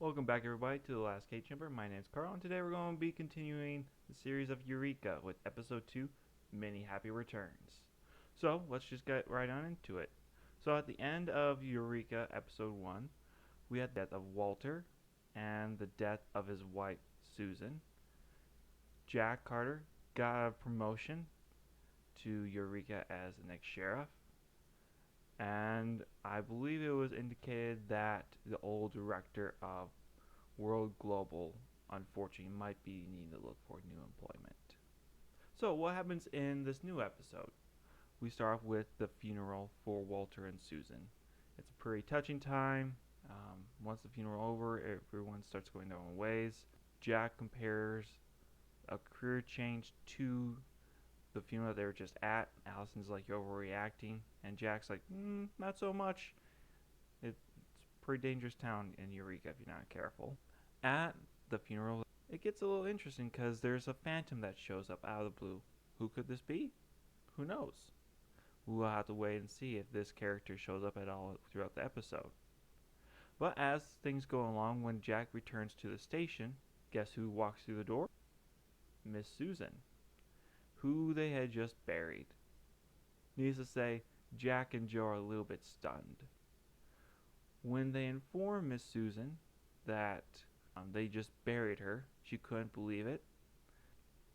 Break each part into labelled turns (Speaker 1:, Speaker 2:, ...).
Speaker 1: Welcome back, everybody, to the last K Chamber. My name is Carl, and today we're going to be continuing the series of Eureka with Episode 2, Many Happy Returns. So, let's just get right on into it. So, at the end of Eureka Episode 1, we had the death of Walter and the death of his wife, Susan. Jack Carter got a promotion to Eureka as the next sheriff, and I believe it was indicated that the old director of World Global unfortunately might be needing to look for new employment. So what happens in this new episode? We start off with the funeral for Walter and Susan. It's a pretty touching time. Once the funeral over, everyone starts going their own ways. Jack compares a career change to the funeral that they were just at. Allison's like, you're overreacting, and Jack's like, not so much. It's a pretty dangerous town in Eureka if you're not careful. At the funeral, it gets a little interesting because there's a phantom that shows up out of the blue. Who could this be? Who knows? We'll have to wait and see if this character shows up at all throughout the episode. But as things go along, when Jack returns to the station, guess who walks through the door? Miss Susan, who they had just buried. Needless to say, Jack and Joe are a little bit stunned. When they inform Miss Susan that they just buried her, she couldn't believe it.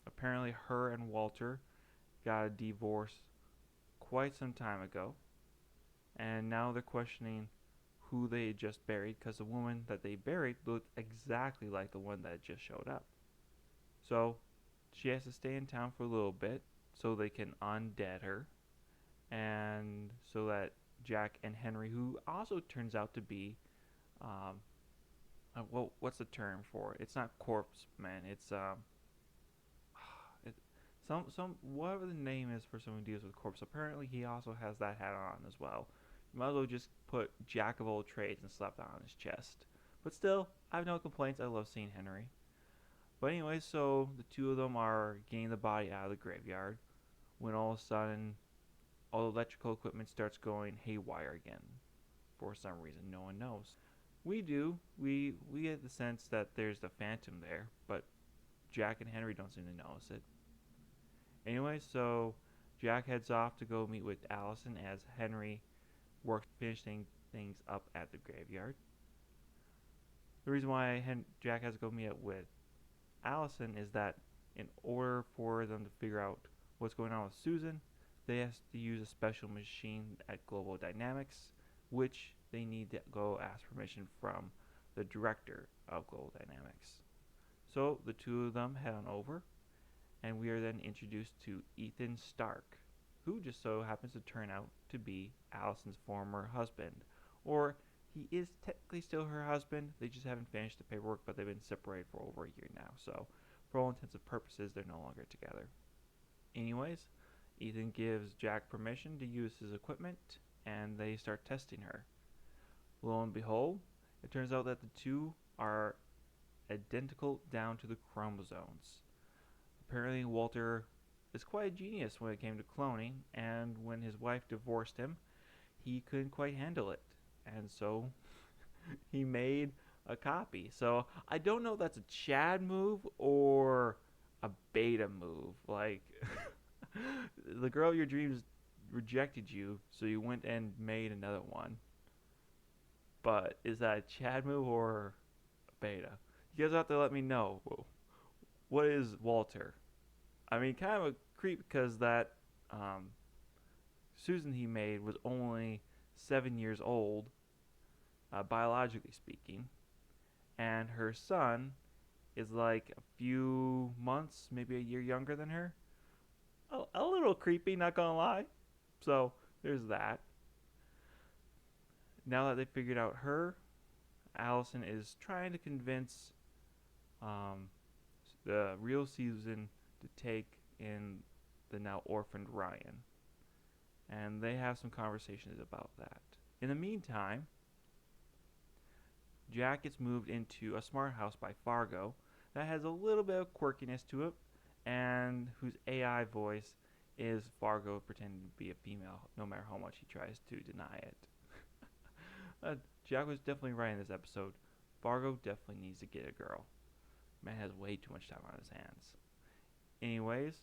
Speaker 1: Apparently, her and Walter got a divorce quite some time ago, and now they're questioning who they had just buried because the woman that they buried looked exactly like the one that just showed up. So she has to stay in town for a little bit so they can undead her, and so that Jack and Henry, who also turns out to be what's the term for it? It's not corpse man. It's some whatever the name is for someone who deals with corpse. Apparently, he also has that hat on as well. You might as well just put Jack of all trades and slap that on his chest. But still, I have no complaints. I love seeing Henry. But anyway, so the two of them are getting the body out of the graveyard when all of a sudden, all the electrical equipment starts going haywire again. For some reason, no one knows. We do. We get the sense that there's the phantom there, but Jack and Henry don't seem to notice it. Anyway, so Jack heads off to go meet with Allison as Henry works finishing things up at the graveyard. The reason why Jack has to go meet up with Allison is that in order for them to figure out what's going on with Susan, they have to use a special machine at Global Dynamics, which they need to go ask permission from the director of Global Dynamics. So the two of them head on over, and we are then introduced to Ethan Stark, who just so happens to turn out to be Allison's former husband. Or he is technically still her husband, they just haven't finished the paperwork, but they've been separated for over a year now. So for all intents and purposes, they're no longer together. Anyways, Ethan gives Jack permission to use his equipment, and they start testing her. Lo and behold, it turns out that the two are identical down to the chromosomes. Apparently, Walter is quite a genius when it came to cloning, and when his wife divorced him, he couldn't quite handle it, and so he made a copy. So I don't know if that's a Chad move or a beta move. Like, the girl of your dreams rejected you, so you went and made another one. But is that a Chad move or a beta? You guys have to let me know. What is Walter? I mean, kind of a creep because that Susan he made was only 7 years old, biologically speaking, and her son is like a few months, maybe a year younger than her. A little creepy, not gonna lie. So there's that. Now that they figured out her, Allison is trying to convince the real Susan to take in the now orphaned Ryan. And they have some conversations about that. In the meantime, Jack gets moved into a smart house by Fargo that has a little bit of quirkiness to it, and whose AI voice is Fargo pretending to be a female, no matter how much he tries to deny it. Jack was definitely right in this episode. Fargo definitely needs to get a girl. Man has way too much time on his hands. Anyways,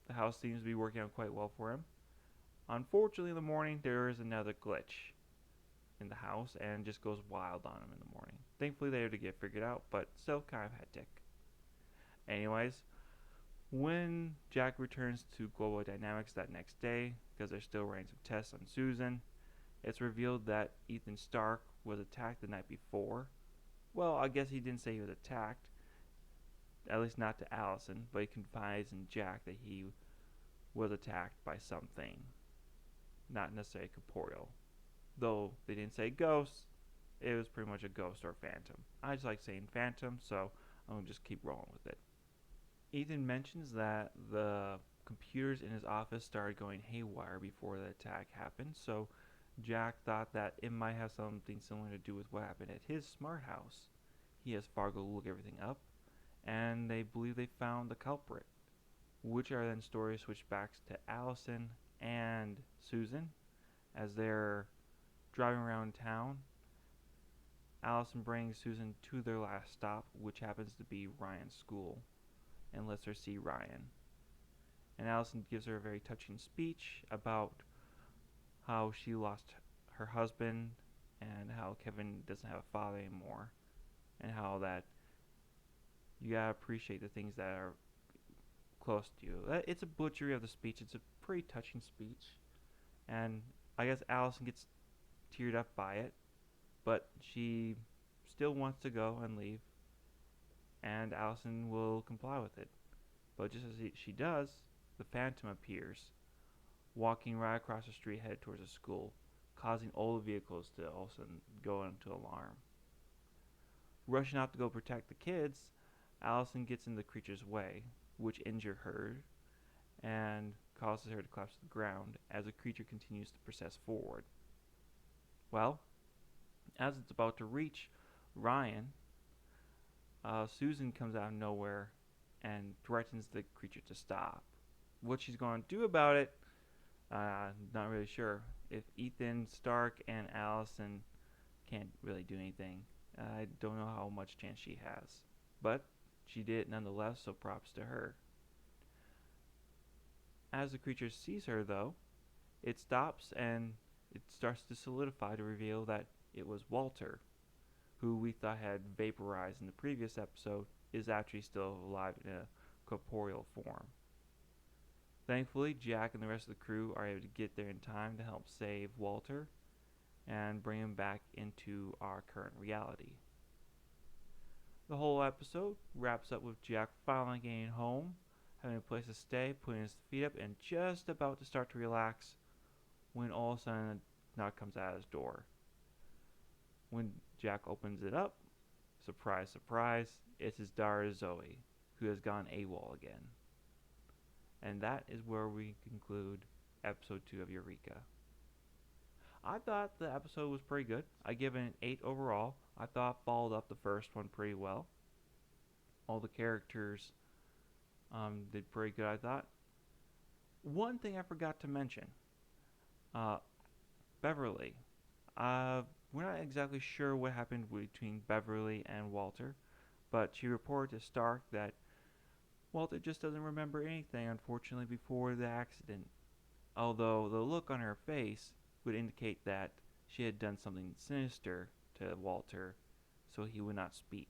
Speaker 1: the house seems to be working out quite well for him. Unfortunately, in the morning, there is another glitch in the house and just goes wild on him in the morning. Thankfully, they're able to get figured out, but still kind of hectic. Anyways, when Jack returns to Global Dynamics that next day, because they're still running some tests on Susan, it's revealed that Ethan Stark was attacked the night before. Well, I guess he didn't say he was attacked, at least not to Allison, but he confides in Jack that he was attacked by something, not necessarily corporeal. Though they didn't say ghost, it was pretty much a ghost or phantom. I just like saying phantom, so I'm going to just keep rolling with it. Ethan mentions that the computers in his office started going haywire before the attack happened, so Jack thought that it might have something similar to do with what happened at his smart house. He has Fargo look everything up, and they believe they found the culprit, which are then stories switched back to Allison and Susan as they're driving around town. Allison brings Susan to their last stop, which happens to be Ryan's school, and lets her see Ryan. And Allison gives her a very touching speech about how she lost her husband and how Kevin doesn't have a father anymore, and how that you gotta appreciate the things that are close to you. It's a butchery of the speech. It's a pretty touching speech, and I guess Allison gets teared up by it, but she still wants to go and leave, and Allison will comply with it. But just as she does, the Phantom appears, walking right across the street headed towards the school, causing all the vehicles to all of a sudden go into alarm. Rushing out to go protect the kids, Allison gets in the creature's way, which injures her and causes her to collapse to the ground as the creature continues to process forward. Well, as it's about to reach Ryan, Susan comes out of nowhere and threatens the creature to stop. What she's going to do about it, not really sure. If Ethan Stark and Allison can't really do anything, I don't know how much chance she has. But she did nonetheless, so props to her. As the creature sees her, though, it stops and it starts to solidify to reveal that it was Walter, who we thought had vaporized in the previous episode, is actually still alive in a corporeal form. Thankfully, Jack and the rest of the crew are able to get there in time to help save Walter and bring him back into our current reality. The whole episode wraps up with Jack finally getting home, having a place to stay, putting his feet up, and just about to start to relax when all of a sudden a knock comes at his door. When Jack opens it up, surprise, surprise, it's his daughter Zoe, who has gone AWOL again. And that is where we conclude episode 2 of Eureka. I thought the episode was pretty good. I give it an 8 overall. I thought it followed up the first one pretty well. All the characters did pretty good, I thought. One thing I forgot to mention. Beverly. We're not exactly sure what happened between Beverly and Walter, but she reported to Stark that Walter just doesn't remember anything, unfortunately, before the accident. Although the look on her face would indicate that she had done something sinister to Walter so he would not speak,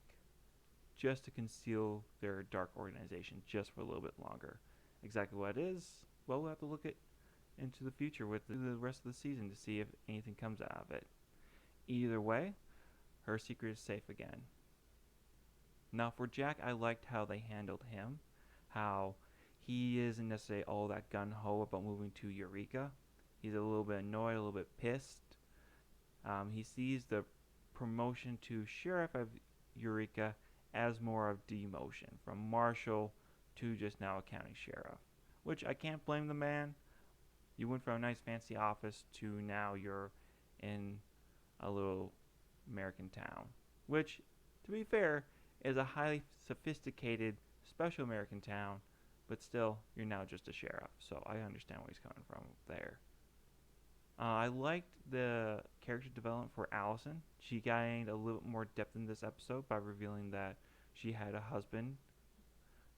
Speaker 1: just to conceal their dark organization just for a little bit longer. Exactly what it is, well, we'll have to look into the future with the rest of the season to see if anything comes out of it. Either way, her secret is safe again. Now for Jack, I liked how they handled him, how he isn't necessarily all that gung-ho about moving to Eureka. He's a little bit annoyed, a little bit pissed. He sees the promotion to Sheriff of Eureka as more of demotion, from Marshal to just now a county sheriff. Which I can't blame the man. You went from a nice fancy office to now you're in a little American town. Which, to be fair, is a highly sophisticated special American town, but still, you're now just a sheriff. So I understand where he's coming from there. I liked the character development for Allison. She gained a little bit more depth in this episode by revealing that she had a husband,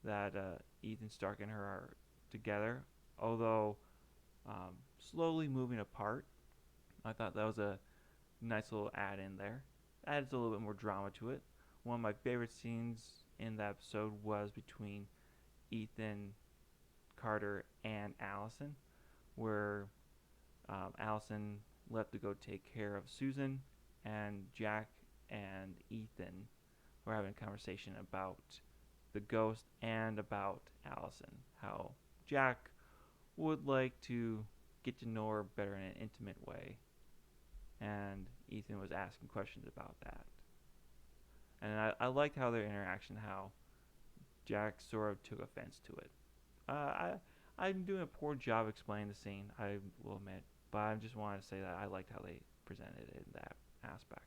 Speaker 1: that Ethan Stark and her are together, although slowly moving apart. I thought that was a nice little add in there. Adds a little bit more drama to it. One of my favorite scenes in the episode was between Ethan, Carter, and Allison, where Allison left to go take care of Susan, and Jack and Ethan were having a conversation about the ghost and about Allison. How Jack would like to get to know her better in an intimate way, and Ethan was asking questions about that. And I liked how their interaction, how Jack sort of took offense to it. I'm doing a poor job explaining the scene, I will admit, but I just wanted to say that I liked how they presented it in that aspect.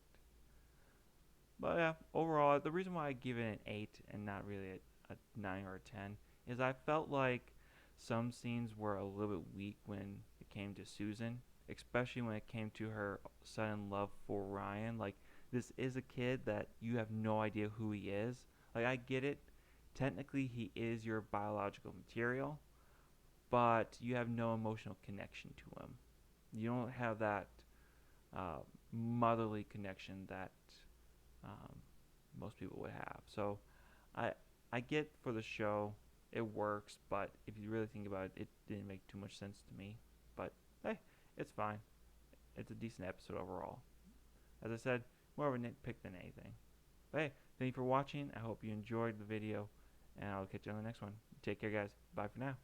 Speaker 1: But yeah, overall, the reason why I give it an 8 and not really a 9 or a 10 is I felt like some scenes were a little bit weak when it came to Susan, especially when it came to her sudden love for Ryan. Like, this is a kid that you have no idea who he is. Like, I get it. Technically, he is your biological material, but you have no emotional connection to him. You don't have that motherly connection that um, most people would have. So I I get for the show it works, but if you really think about it, it didn't make too much sense to me. But hey, it's fine. It's a decent episode overall. As I said, more of a nitpick than anything. But hey, thank you for watching. I hope you enjoyed the video, and I'll catch you on the next one. Take care, guys. Bye for now.